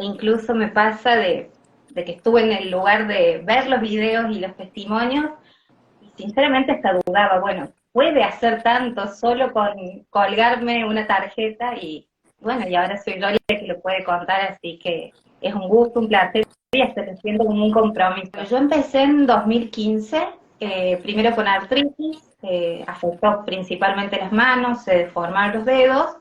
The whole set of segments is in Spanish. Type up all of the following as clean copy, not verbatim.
incluso me pasa de que estuve en el lugar de ver los videos y los testimonios, y sinceramente hasta dudaba, bueno, ¿puede hacer tanto solo con colgarme una tarjeta? Y bueno, y ahora soy yo la que lo puede contar, así que es un gusto, un placer, y hasta lo siento como un compromiso. Yo empecé en 2015, primero con artritis, afectó principalmente las manos, se deformaron los dedos,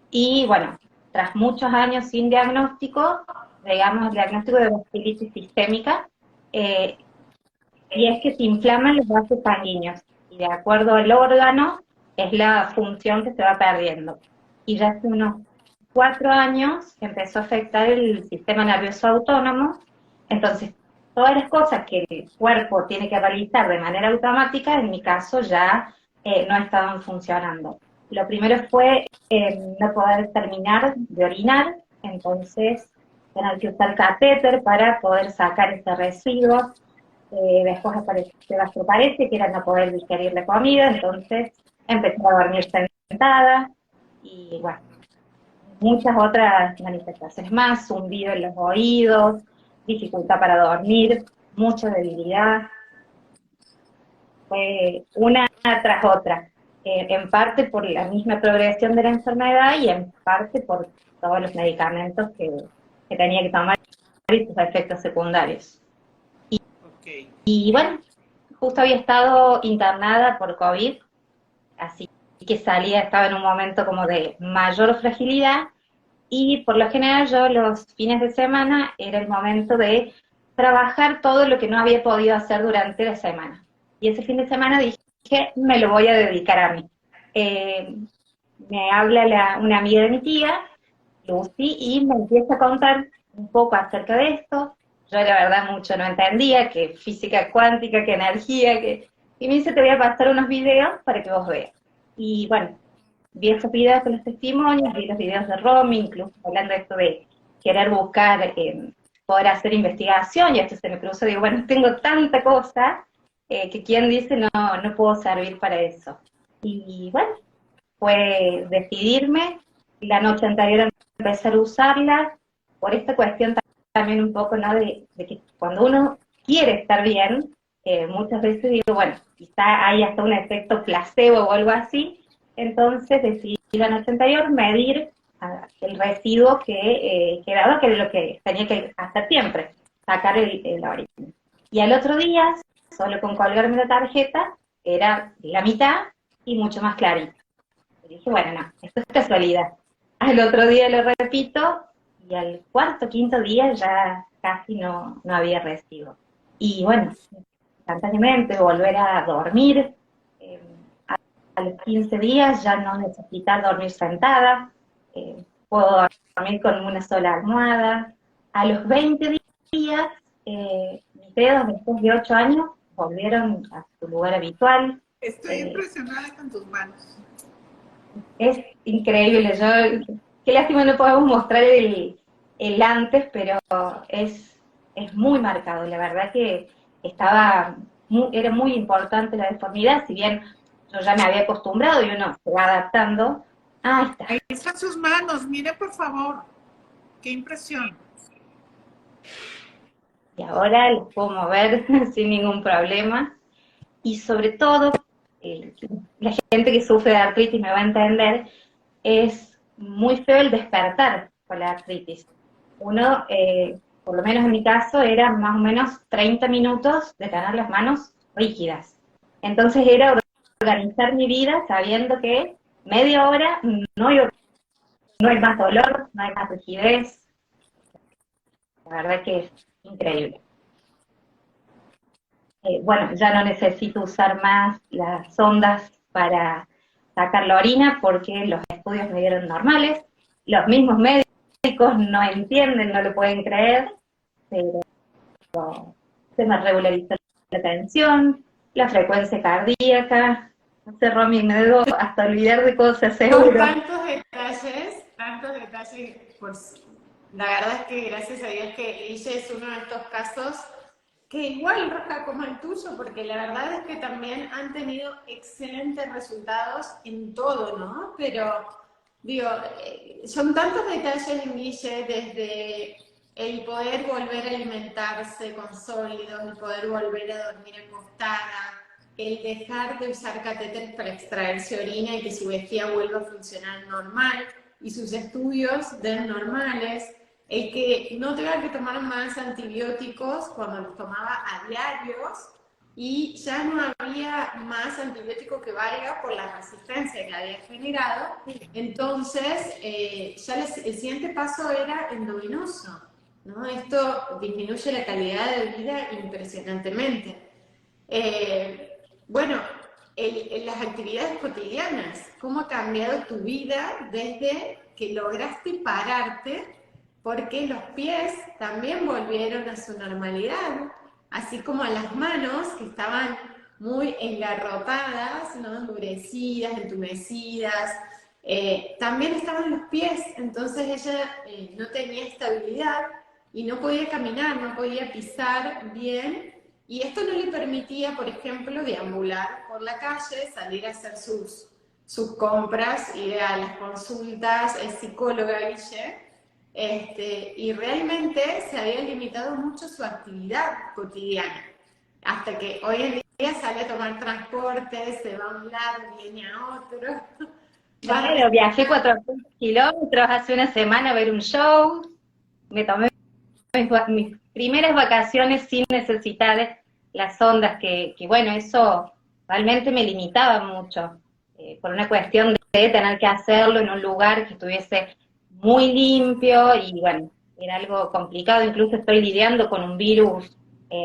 y bueno, tras muchos años sin diagnóstico, digamos, diagnóstico de vasculitis sistémica, eh, y es que se inflaman los vasos sanguíneos, y de acuerdo al órgano, es la función que se va perdiendo. Y ya hace unos 4 años empezó a afectar el sistema nervioso autónomo, entonces todas las cosas que el cuerpo tiene que realizar de manera automática, en mi caso ya no estaban funcionando. Lo primero fue no poder terminar de orinar, entonces tener que usar catéter para poder sacar ese residuo. Después apareció gastroparesia, que era no poder digerir la comida, entonces empecé a dormir sentada, y bueno, muchas otras manifestaciones más, zumbido en los oídos, dificultad para dormir, mucha debilidad, fue una tras otra, en parte por la misma progresión de la enfermedad y en parte por todos los medicamentos que tenía que tomar y sus efectos secundarios. Ok. Y bueno, justo había estado internada por COVID, así que salía, estaba en un momento como de mayor fragilidad, y por lo general yo los fines de semana era el momento de trabajar todo lo que no había podido hacer durante la semana. Y ese fin de semana dije, me lo voy a dedicar a mí. Eh, Me habla una amiga de mi tía, Lucy, y me empieza a contar un poco acerca de esto. Yo la verdad mucho no entendía, que física cuántica, que energía, y me dice, te voy a pasar unos videos para que vos veas. Y bueno, vi esos videos con los testimonios, vi los videos de Romy, incluso hablando de esto de querer buscar, poder hacer investigación, y esto se me cruzó, digo, bueno, tengo tanta cosa, que quien dice no puedo servir para eso. Y bueno, fue decidirme, la noche anterior empezar a usarla, por esta cuestión también un poco, ¿no? De que cuando uno quiere estar bien, muchas veces digo, bueno, quizá hay hasta un efecto placebo o algo así, entonces decidí la noche anterior medir el residuo que quedaba, que era lo que tenía que hacer siempre, sacar la orina. Y al otro día, solo con colgarme la tarjeta, era la mitad y mucho más clarito. Y dije, bueno, no, esto es casualidad. Al otro día lo repito, y al cuarto, quinto día ya casi no había residuo. Y bueno, instantáneamente volver a dormir, eh, a los 15 días ya no necesitar dormir sentada, puedo dormir con una sola almohada. A los 20 días, mis dedos después de 8 años volvieron a su lugar habitual. Estoy eh, impresionada con tus manos. Es increíble, qué lástima no podemos mostrar el antes, pero es muy marcado, la verdad que era muy importante la deformidad, si bien yo ya me había acostumbrado y uno se va adaptando. Ah, está. Ahí están sus manos, mire por favor. Qué impresión. Y ahora los puedo mover sin ningún problema, y sobre todo, eh, la gente que sufre de artritis me va a entender, es muy feo el despertar con la artritis. Uno, por lo menos en mi caso, era más o menos 30 minutos de tener las manos rígidas. Entonces era organizar mi vida sabiendo que media hora no hay más dolor, no hay más rigidez. La verdad que es increíble. Bueno, ya no necesito usar más las sondas para sacar la orina porque los estudios me dieron normales. Los mismos médicos no entienden, no lo pueden creer, pero se me regularizó la tensión, la frecuencia cardíaca. No sé, Romy, me debo hasta olvidar de cosas, Son seguro. tantos detalles, pues la verdad es que gracias a Dios que Guille es uno de estos casos que igual roja como el tuyo, porque la verdad es que también han tenido excelentes resultados en todo, ¿no? Pero, digo, son tantos detalles en Guille, desde el poder volver a alimentarse con sólidos, el poder volver a dormir acostada, el dejar de usar catéteres para extraerse orina y que su vejiga vuelva a funcionar normal y sus estudios den normales, el que no tenga que tomar más antibióticos cuando los tomaba a diarios y ya no había más antibiótico que valga por la resistencia que había generado. Entonces, ya el siguiente paso era endovenoso, ¿no? Esto disminuye la calidad de vida impresionantemente. Bueno, las actividades cotidianas, ¿cómo ha cambiado tu vida desde que lograste pararte? Porque los pies también volvieron a su normalidad, así como las manos que estaban muy engarrotadas, ¿no? Endurecidas, entumecidas, también estaban los pies, entonces ella no tenía estabilidad y no podía caminar, no podía pisar bien, y esto no le permitía, por ejemplo, deambular por la calle, salir a hacer sus compras, ir a las consultas, es psicóloga Guille, y realmente se había limitado mucho su actividad cotidiana, hasta que hoy en día sale a tomar transporte, se va a un lado, viene a otro. Claro, viajé 400 kilómetros hace una semana a ver un show, me tomé mis primeras vacaciones sin necesitar las ondas, que bueno, eso realmente me limitaba mucho, por una cuestión de tener que hacerlo en un lugar que estuviese muy limpio y bueno, era algo complicado, incluso estoy lidiando con un virus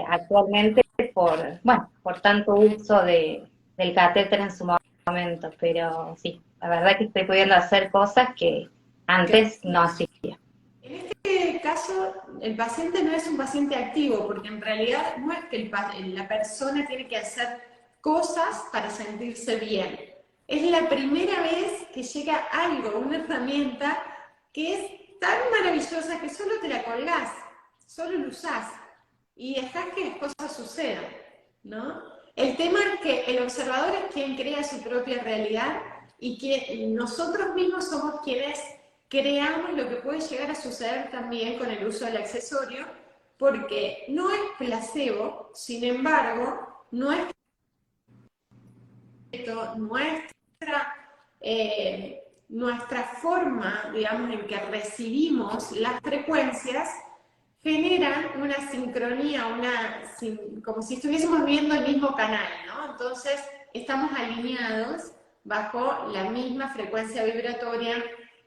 actualmente por tanto uso del catéter en su momento, pero sí, la verdad que estoy pudiendo hacer cosas que antes no hacía. En este caso, el paciente no es un paciente activo, porque en realidad no es que la persona tiene que hacer cosas para sentirse bien. Es la primera vez que llega algo, una herramienta que es tan maravillosa que solo te la colgás, solo lo usás y dejás que las cosas sucedan, ¿no? El tema es que el observador es quien crea su propia realidad y que nosotros mismos somos quienes creamos lo que puede llegar a suceder también con el uso del accesorio, porque no es placebo, sin embargo, nuestra, nuestra forma, digamos, en que recibimos las frecuencias, generan una sincronía, como si estuviésemos viendo el mismo canal, ¿no? Entonces, estamos alineados bajo la misma frecuencia vibratoria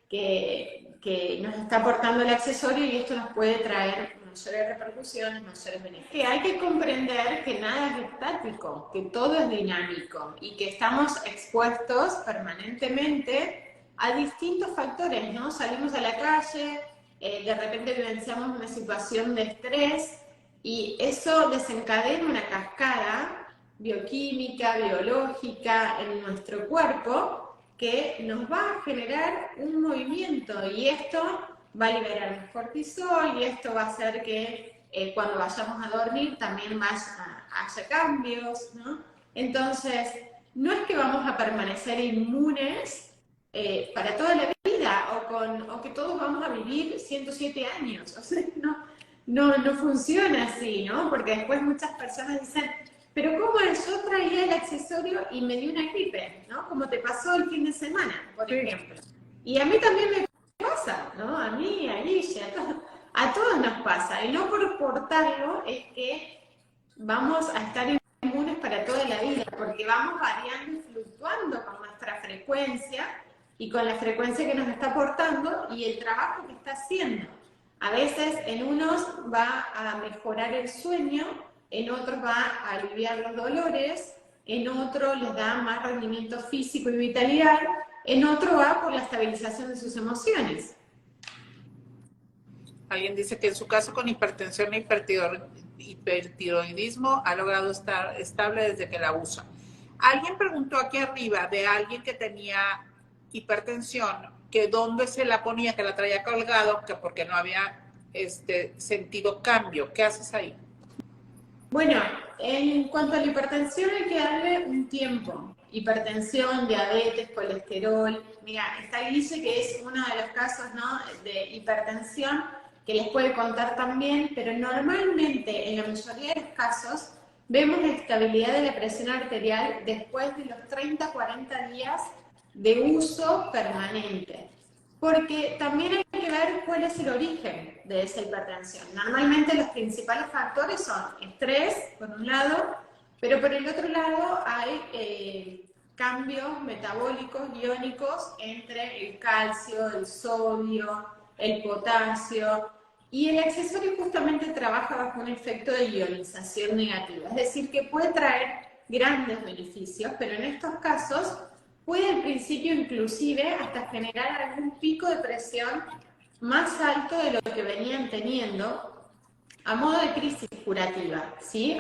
que nos está aportando el accesorio, y esto nos puede traer mayores repercusiones, mayores beneficios. Que hay que comprender que nada es estático, que todo es dinámico y que estamos expuestos permanentemente a distintos factores, ¿no? Salimos a la calle, de repente vivenciamos una situación de estrés y eso desencadena una cascada bioquímica, biológica en nuestro cuerpo que nos va a generar un movimiento, y esto va a liberar más cortisol, y esto va a hacer que cuando vayamos a dormir también haya cambios, ¿no? Entonces, no es que vamos a permanecer inmunes para toda la vida, o que todos vamos a vivir 107 años, o sea, no funciona así, ¿no? Porque después muchas personas dicen, pero ¿cómo es? Yo traía el accesorio y me dio una gripe, ¿no? Como te pasó el fin de semana, por ejemplo. Y a mí también me pasa, ¿no? A mí, a Guille, a todos nos pasa. Y no por portarlo es que vamos a estar inmunes para toda la vida, porque vamos variando y fluctuando con nuestra frecuencia y con la frecuencia que nos está aportando y el trabajo que está haciendo. A veces en unos va a mejorar el sueño, en otros va a aliviar los dolores, en otros les da más rendimiento físico y vitalidad, en otro va por la estabilización de sus emociones. Alguien dice que en su caso con hipertensión e hipertiroidismo ha logrado estar estable desde que la usa. Alguien preguntó aquí arriba de alguien que tenía hipertensión, que dónde se la ponía, que la traía colgado, que porque no había sentido cambio. ¿Qué haces ahí? Bueno, en cuanto a la hipertensión hay que darle un tiempo. Hipertensión, diabetes, colesterol. Mira, está Guille, que es uno de los casos, ¿no?, de hipertensión, que les puede contar también, pero normalmente en la mayoría de los casos vemos la estabilidad de la presión arterial después de los 30-40 días de uso permanente. Porque también hay que ver cuál es el origen de esa hipertensión. Normalmente los principales factores son estrés, por un lado, pero por el otro lado hay cambios metabólicos, iónicos, entre el calcio, el sodio, el potasio, y el accesorio justamente trabaja bajo un efecto de ionización negativa, es decir, que puede traer grandes beneficios, pero en estos casos puede al principio inclusive hasta generar algún pico de presión más alto de lo que venían teniendo a modo de crisis curativa, ¿sí?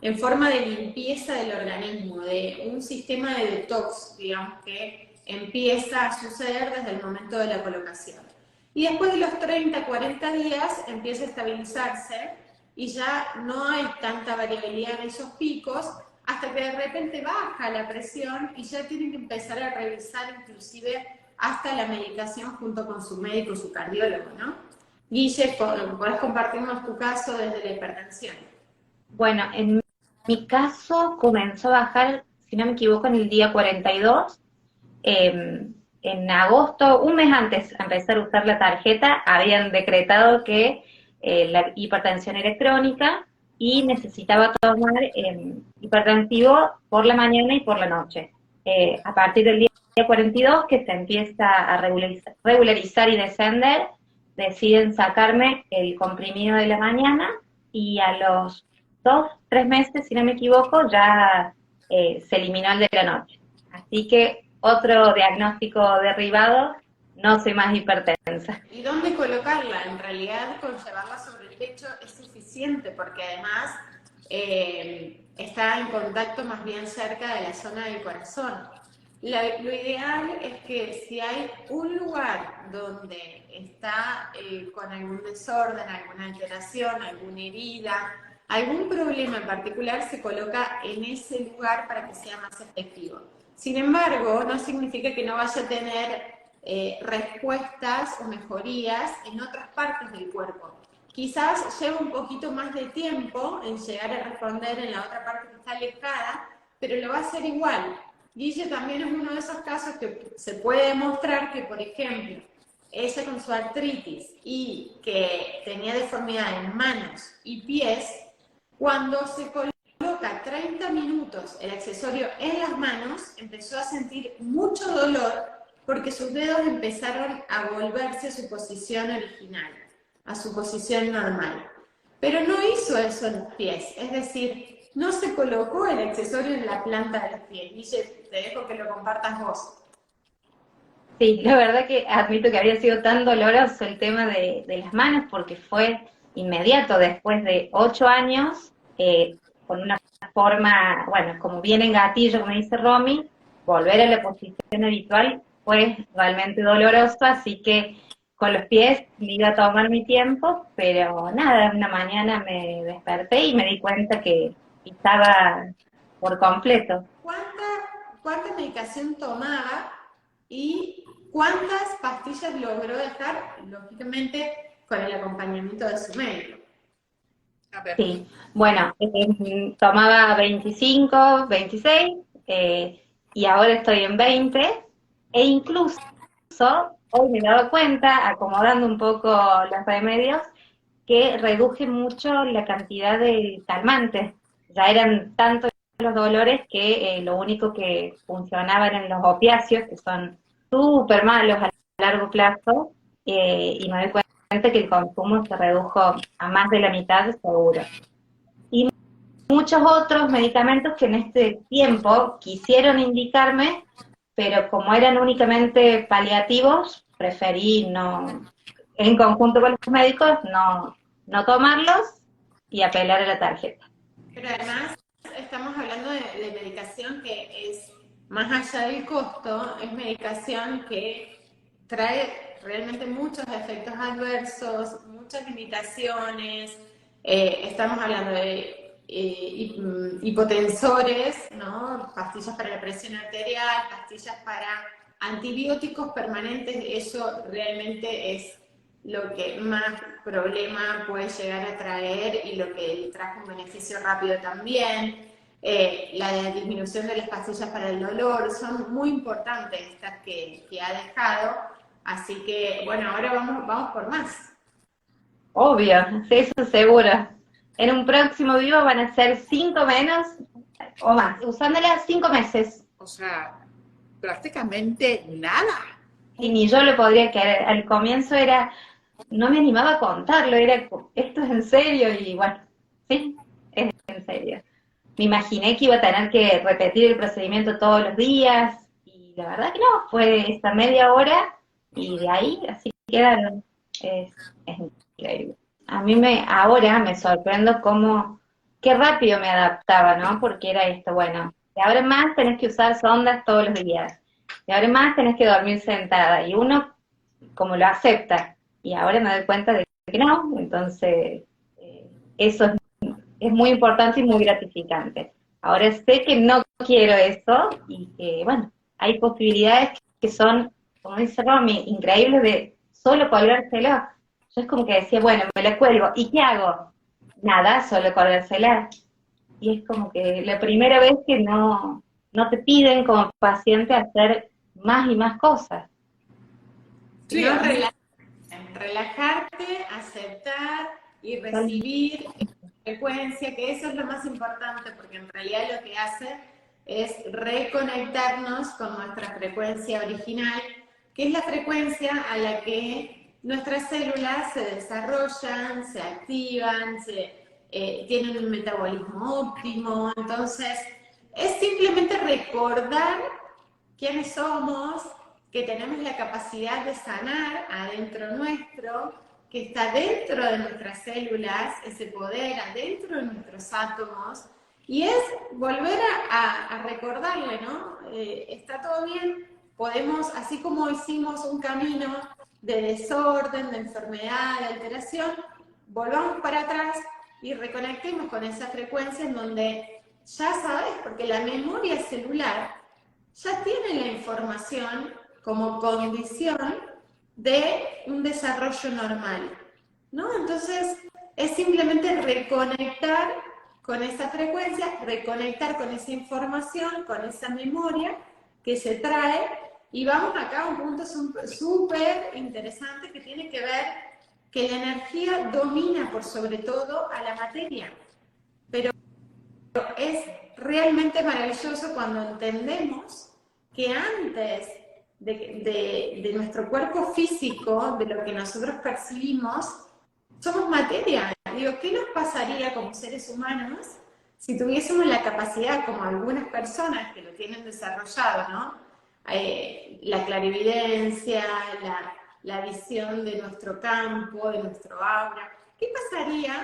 En forma de limpieza del organismo, de un sistema de detox, digamos, que empieza a suceder desde el momento de la colocación. Y después de los 30-40 días empieza a estabilizarse y ya no hay tanta variabilidad en esos picos, hasta que de repente baja la presión y ya tienen que empezar a revisar inclusive hasta la medicación junto con su médico, su cardiólogo, ¿no? Guille, ¿podés compartirnos tu caso desde la hipertensión? Bueno, en mi caso comenzó a bajar, si no me equivoco, en el día 42. En agosto, un mes antes de empezar a usar la tarjeta, habían decretado que la hipertensión era crónica y necesitaba tomar hipertensivo por la mañana y por la noche. A partir del día 42, que se empieza a regularizar y descender, deciden sacarme el comprimido de la mañana y a los 2-3 meses, si no me equivoco, ya se eliminó el de la noche. Así que otro diagnóstico derivado, no soy más hipertensa. ¿Y dónde colocarla? En realidad, con llevarla sobre el pecho es suficiente, porque además está en contacto más bien cerca de la zona del corazón. Lo ideal es que si hay un lugar donde está con algún desorden, alguna alteración, alguna herida, algún problema en particular, se coloca en ese lugar para que sea más efectivo. Sin embargo, no significa que no vaya a tener respuestas o mejorías en otras partes del cuerpo. Quizás lleva un poquito más de tiempo en llegar a responder en la otra parte que está alejada, pero lo va a hacer igual. Guille también es uno de esos casos que se puede demostrar que, por ejemplo, ella con su artritis y que tenía deformidad en manos y pies, cuando se coloca 30 minutos el accesorio en las manos, empezó a sentir mucho dolor porque sus dedos empezaron a volverse a su posición original, a su posición normal. Pero no hizo eso en los pies, es decir, no se colocó el accesorio en la planta de los pies. Guille, te dejo que lo compartas vos. Sí, la verdad que admito que había sido tan doloroso el tema de las manos porque fue inmediato, después de 8 años, con una forma, bueno, como bien en gatillo, como dice Romy, volver a la posición habitual fue realmente doloroso, así que con los pies me iba a tomar mi tiempo, pero nada, una mañana me desperté y me di cuenta que estaba por completo. ¿Cuánta medicación tomaba y cuántas pastillas logró dejar, lógicamente, con el acompañamiento de su médico? Sí, bueno, tomaba 25, 26, y ahora estoy en 20, e incluso hoy me he dado cuenta, acomodando un poco los remedios, que reduje mucho la cantidad de calmantes. Ya eran tantos los dolores que lo único que funcionaba eran los opiáceos, que son súper malos a largo plazo, y me doy cuenta que el consumo se redujo a más de la mitad seguro. Y muchos otros medicamentos que en este tiempo quisieron indicarme, pero como eran únicamente paliativos, preferí no, en conjunto con los médicos, no tomarlos y apelar a la tarjeta. Pero además estamos hablando de medicación que es, más allá del costo, es medicación que trae realmente muchos efectos adversos, muchas limitaciones. Estamos hablando de hipotensores, ¿no? Pastillas para la presión arterial, pastillas para antibióticos permanentes. Eso realmente es lo que más problema puede llegar a traer y lo que le trajo un beneficio rápido también. La disminución de las pastillas para el dolor, son muy importantes estas que ha dejado, así que bueno, ahora vamos por más. Obvio, sí, eso seguro. En un próximo vivo van a ser 5 menos o más, usándola 5 meses. O sea, prácticamente nada. Y ni yo lo podría creer. Al comienzo no me animaba a contarlo, esto es en serio, y bueno, sí, es en serio. Me imaginé que iba a tener que repetir el procedimiento todos los días, y la verdad que no, fue esta media hora, y de ahí así quedaron. Es increíble. Ahora me sorprendo qué rápido me adaptaba, ¿no? Porque era esto, bueno, de ahora en más tenés que usar sondas todos los días, de ahora en más tenés que dormir sentada, y uno como lo acepta, y ahora me doy cuenta de que no, entonces eso es muy importante y muy gratificante. Ahora sé que no quiero eso, y que, bueno, hay posibilidades que son, como dice Romy, increíbles de solo colgárselo. Yo es como que decía, bueno, me lo cuelgo, ¿y qué hago? Nada, solo colgársela. Y es como que la primera vez que no te piden como paciente hacer más y más cosas. Sí, No, relajarte, aceptar y recibir frecuencia, que eso es lo más importante, porque en realidad lo que hace es reconectarnos con nuestra frecuencia original, que es la frecuencia a la que nuestras células se desarrollan, se activan, tienen un metabolismo óptimo. Entonces, es simplemente recordar quiénes somos, que tenemos la capacidad de sanar adentro nuestro, que está dentro de nuestras células, ese poder adentro de nuestros átomos, y es volver a recordarle, ¿no? Está todo bien, podemos, así como hicimos un camino de desorden, de enfermedad, de alteración, volvamos para atrás y reconectemos con esa frecuencia en donde ya sabes, porque la memoria celular ya tiene la información como condición de un desarrollo normal, ¿no? Entonces, es simplemente reconectar con esa frecuencia, reconectar con esa información, con esa memoria que se trae, y vamos acá a un punto súper interesante que tiene que ver que la energía domina por sobre todo a la materia, pero es realmente maravilloso cuando entendemos que antes de nuestro cuerpo físico, de lo que nosotros percibimos, somos materia. Digo, ¿qué nos pasaría como seres humanos si tuviésemos la capacidad, como algunas personas que lo tienen desarrollado, ¿no? La clarividencia, la visión de nuestro campo, de nuestro aura. ¿Qué pasaría,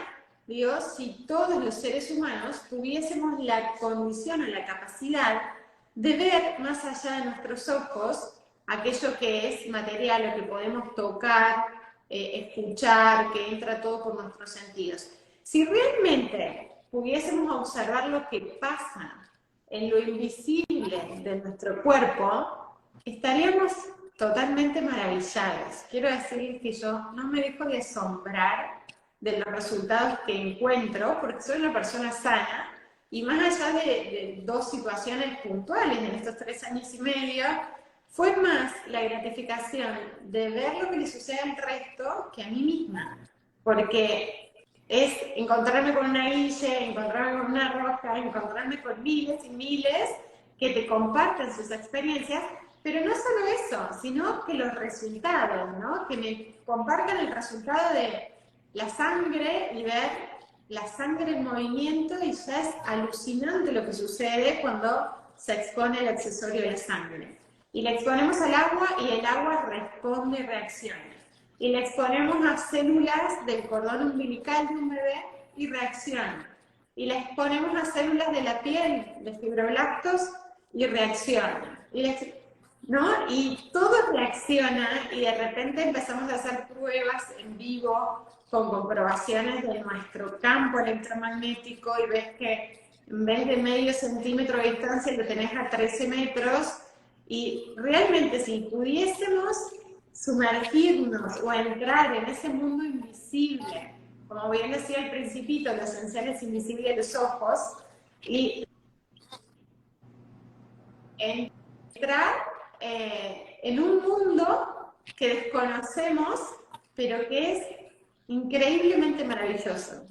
digo, si todos los seres humanos tuviésemos la condición o la capacidad de ver más allá de nuestros ojos aquello que es material, lo que podemos tocar, escuchar, que entra todo por nuestros sentidos? Si realmente pudiésemos observar lo que pasa en lo invisible de nuestro cuerpo, estaríamos totalmente maravillados. Quiero decir que yo no me dejo de asombrar de los resultados que encuentro, porque soy una persona sana, y más allá de dos situaciones puntuales en estos 3 años y medio, fue más la gratificación de ver lo que le sucede al resto que a mí misma, porque es encontrarme con una Guille, encontrarme con una Roja, encontrarme con miles y miles que te comparten sus experiencias, pero no solo eso, sino que los resultados, ¿no? Que me compartan el resultado de la sangre y ver la sangre en movimiento, y ya es alucinante lo que sucede cuando se expone el accesorio de la sangre. Y la exponemos al agua y el agua responde y reacciona. Y la exponemos a células del cordón umbilical de un bebé y reacciona. Y la exponemos a células de la piel, de fibroblastos, y reacciona. ¿No? Y todo reacciona, y de repente empezamos a hacer pruebas en vivo con comprobaciones de nuestro campo electromagnético, y ves que en vez de medio centímetro de distancia lo tenés a 13 metros, y realmente si pudiésemos sumergirnos o entrar en ese mundo invisible, como bien decía al principito, lo esencial es invisible a los ojos, y entrar en un mundo que desconocemos, pero que es increíblemente maravilloso.